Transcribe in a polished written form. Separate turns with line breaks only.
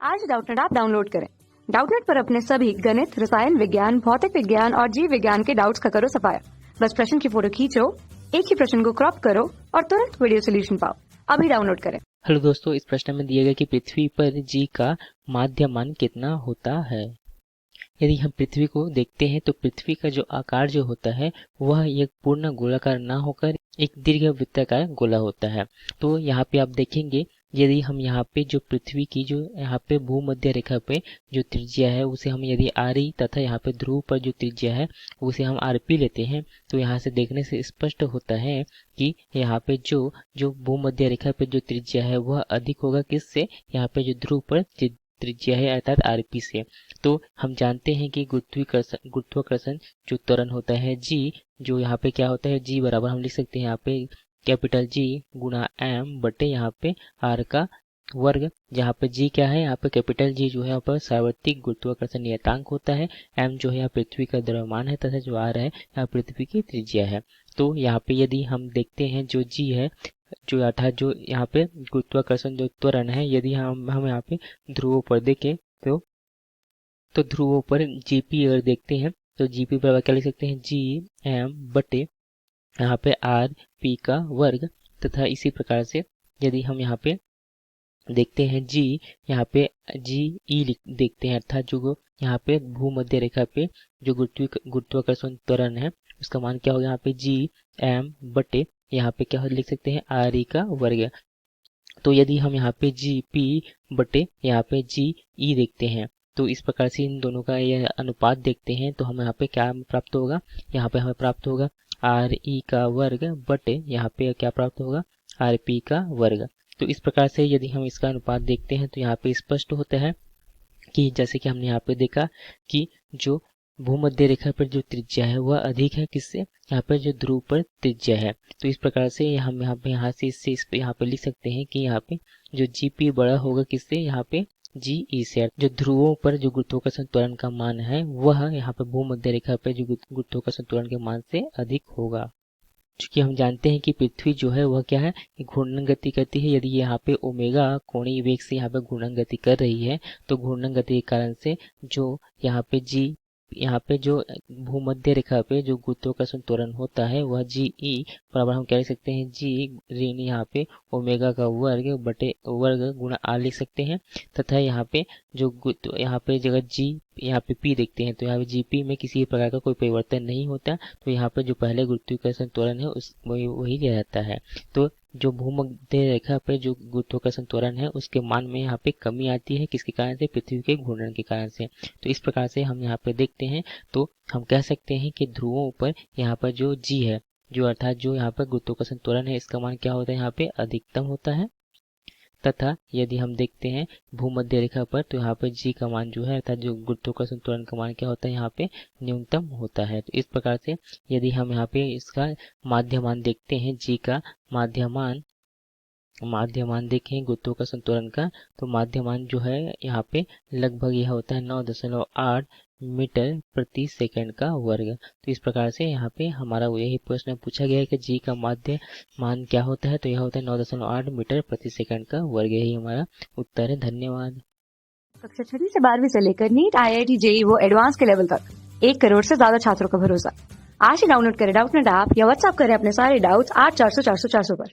आज Doubtnut app download करें। Doubtnut पर अपने सभी गणित, रसायन विज्ञान, भौतिक विज्ञान और जीव विज्ञान के डाउट्स का करो सफाया। बस प्रश्न की फोटो खींचो, एक ही प्रश्न को क्रॉप करो और तुरंत वीडियो सोल्यूशन पाओ। अभी डाउनलोड करें।
हेलो दोस्तों, इस प्रश्न में दिया गया कि पृथ्वी पर जी का माध्यमान कितना होता है। यदि हम पृथ्वी को देखते हैं तो पृथ्वी का जो आकार जो होता है वह एक पूर्ण गोलाकार ना होकर एक दीर्घवृत्ताकार गोला होता है। तो यहाँ पे आप देखेंगे, यदि हम यहाँ पे जो पृथ्वी की जो यहाँ पे भूमध्य रेखा पे जो त्रिज्या है उसे हम यदि आरई तथा यहाँ पे ध्रुव पर जो त्रिज्या है उसे हम आरपी लेते हैं तो यहाँ से देखने से स्पष्ट होता है कि यहाँ पे जो जो भूमध्य रेखा पे जो त्रिज्या है वह अधिक होगा किससे, यहाँ पे जो ध्रुव पर त्रिज्या है अर्थात आरपी से। तो हम जानते हैं कि गुरुत्वाकर्षण जो त्वरण होता है जी, जो यहाँ पे क्या होता है जी बराबर हम लिख सकते हैं यहाँ पे कैपिटल जी गुना एम बटे यहाँ पे आर का वर्ग, जहाँ पे जी क्या है, यहाँ पे कैपिटल जी जो है यहाँ पर सार्वत्रिक गुरुत्वाकर्षण नियतांक होता है, एम जो है यहाँ पृथ्वी का द्रव्यमान है तथा जो आर है यहाँ पृथ्वी की त्रिज्या है। तो यहाँ पे यदि हम देखते हैं जो जी है जो अर्थात जो यहाँ पे गुरुत्वाकर्षण जो त्वरण है, यदि हम यहाँ पे ध्रुवों पर देखें तो ध्रुवों पर जीपी अगर देखते हैं तो जीपी बराबर क्या लिख सकते हैं जी एम बटे यहाँ पे आर पी का वर्ग, तथा इसी प्रकार से यदि हम यहाँ पे देखते हैं जी यहाँ पे जी ई देखते हैं अर्थात जो यहाँ पे भूमध्य रेखा पे जो गुरुत्वाकर्षण त्वरण है उसका मान क्या होगा, यहाँ पे जी एम बटे यहाँ पे क्या लिख सकते हैं आर ई का वर्ग। तो यदि हम यहाँ पे जी पी बटे यहाँ पे जी ई देखते हैं तो इस प्रकार से इन दोनों का यह अनुपात देखते हैं तो हमें यहाँ पे क्या प्राप्त होगा, यहाँ पे हमें प्राप्त होगा आर ई का वर्ग बटे यहाँ पे क्या प्राप्त होगा आर पी का वर्ग। तो इस प्रकार से यदि हम इसका अनुपात देखते हैं तो यहाँ पे स्पष्ट होता है कि जैसे कि हमने यहाँ पे देखा कि जो भूमध्य रेखा पर जो त्रिज्या है वह अधिक है किससे, यहाँ पर जो ध्रुव पर त्रिज्या है। तो इस प्रकार से हम यहाँ से इससे इस पे यहाँ पे लिख सकते हैं कि यहाँ पे जो जीपी बड़ा होगा किससे, यहाँ पे जी ई से। जो ध्रुवों पर जो गुरुत्वाकर्षण त्वरण का मान है वह यहाँ पे भूमध्य रेखा पर जो गुरुत्वाकर्षण त्वरण के मान से अधिक होगा। क्योंकि हम जानते हैं कि पृथ्वी जो है वह क्या है, घूर्णन गति करती है। यदि यहाँ पे ओमेगा कोणीय वेग से यहाँ पे घूर्णन गति कर रही है तो घूर्णन गति के कारण से जो यहाँ पे जी यहाँ पे जो भूमध्य रेखा पे जो गुरुत्वाकर्षण त्वरण होता है वह जी ई बराबर हम क्या लिख सकते हैं जी ऋण यहाँ पे ओमेगा का वर्ग बटे वर्ग गुणा आर लिख सकते हैं। तथा यहाँ पे जो यहाँ पे जगह जी यहाँ पे पी देखते हैं तो यहाँ पे जीपी में किसी प्रकार का कोई परिवर्तन नहीं होता, तो यहाँ पे जो पहले गुरुत्वाकर्षण त्वरण है उस वही रहता है। तो जो भूमध्य रेखा पे जो गुरुत्वाकर्षण त्वरण है उसके मान में यहाँ पे कमी आती है, किसके कारण से, पृथ्वी के घूर्णन के कारण से। तो इस प्रकार से हम यहाँ पे देखते हैं तो हम कह सकते हैं कि ध्रुवों पर यहाँ पर जो जी है जो अर्थात जो यहाँ पर गुरुत्वाकर्षण त्वरण है इसका मान क्या होता है, यहाँ पे अधिकतम होता है। तथा यदि हम देखते हैं भूमध्य रेखा पर तो यहाँ पर जी का मान जो है अर्थात जो गुरुत्वाकर्षण त्वरण का मान क्या होता है, यहाँ पे न्यूनतम होता है। तो इस प्रकार से यदि हम यहाँ पे इसका माध्यमान देखते हैं जी का माध्यमान देखें गुरुत्वाकर्षण त्वरण का तो माध्यमान जो है यहाँ पे लगभग यह होता है 9.8 मीटर प्रति सेकंड का वर्ग। तो इस प्रकार से यहाँ पे हमारा यही प्रश्न पूछा गया है कि जी का माध्य मान क्या होता है, तो यह होता है 9.8 मीटर प्रति सेकंड का वर्ग। यही हमारा उत्तर है। धन्यवाद।
कक्षा 6 से 12वीं से लेकर नीट, IIT, JEE वो एडवांस के लेवल तक 1 करोड़ से ज्यादा छात्रों का भरोसा। आज ही डाउनलोड करें डाउटनेट ऐप या व्हाट्सएप करें अपने सारे डाउट्स 8400 400 400 पर।